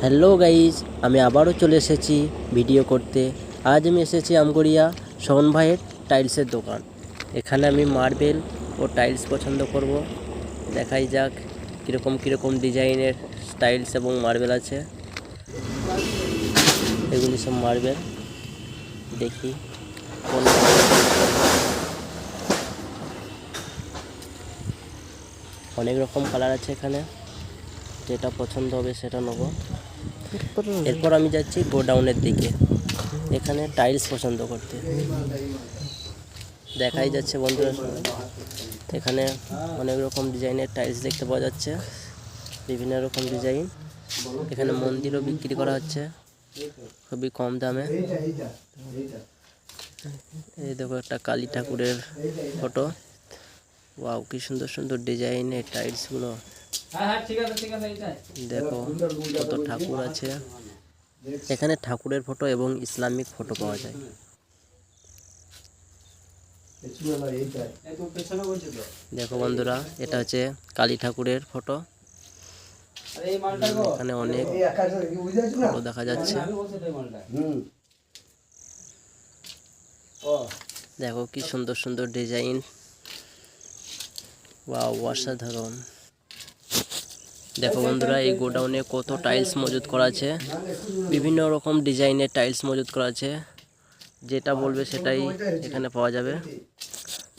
Hello guys, আমি আবারও চলে এসেছি ভিডিও করতে। আজ আমি এসেছি আমগড়িয়া শোভন ভাইয়ের টাইলসের দোকান। এখানে আমি মার্বেল ও টাইলস পছন্দ করব। দেখাই যাক কীরকম ডিজাইনের টাইলস এবং মার্বেল আছে। এগুলি সব মার্বেল, দেখি কোন অনেক রকম কালার আছে এখানে, যেটা পছন্দ হবে সেটা নেব। এরপর আমি যাচ্ছি গোডাউনের দিকে, এখানে টাইলস পছন্দ করতে। দেখাই যাচ্ছে বন্ধুরা, এখানে অনেক রকম ডিজাইনের টাইলস দেখতে পাওয়া যাচ্ছে, বিভিন্ন রকম ডিজাইন। এখানে মন্দিরও বিক্রি করা হচ্ছে খুবই কম দামে। এই দেখো একটা কালী ঠাকুরের ফটো। ওয়াও, কি সুন্দর সুন্দর ডিজাইনের টাইলসগুলো। দেখো কত ঠাকুর আছে এখানে। ঠাকুরের ফটো এবং ইসলামিক ফটো পাওয়া যায়। দেখো বন্ধুরা, এটা হচ্ছে কালী ঠাকুরের ফটো। এখানে অনেক ফটো দেখা যাচ্ছে। দেখো কি সুন্দর সুন্দর ডিজাইন। ওয়াও, অসাধারণ। দেখো বন্ধুরা, এই গোডাউনে কত টাইলস মজুত করা আছে, বিভিন্ন রকম ডিজাইনের টাইলস মজুত করা আছে। যেটা বলবে সেটাই এখানে পাওয়া যাবে।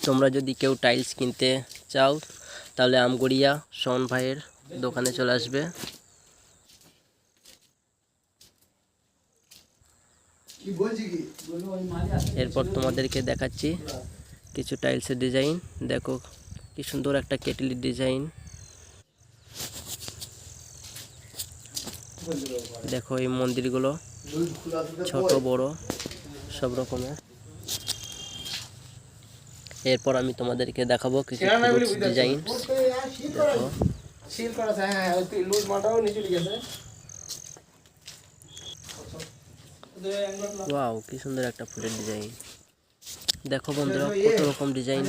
তোমরা যদি কেউ টাইলস কিনতে চাও তাহলে আমগড়িয়া শোভন ভাইয়ের দোকানে চলে আসবে। এরপর তোমাদেরকে দেখাচ্ছি কিছু টাইলসের ডিজাইন। দেখো কি সুন্দর একটা কেটলির ডিজাইন। দেখো এই মন্দিরগুলো ছোট বড় সব রকমের। এরপর আমি তোমাদেরকে দেখাবো কিছু ডিজাইন। দেখো ওয়াও, কি সুন্দর একটা ফুলের ডিজাইন। দেখো বন্ধুরা, কত রকম ডিজাইন।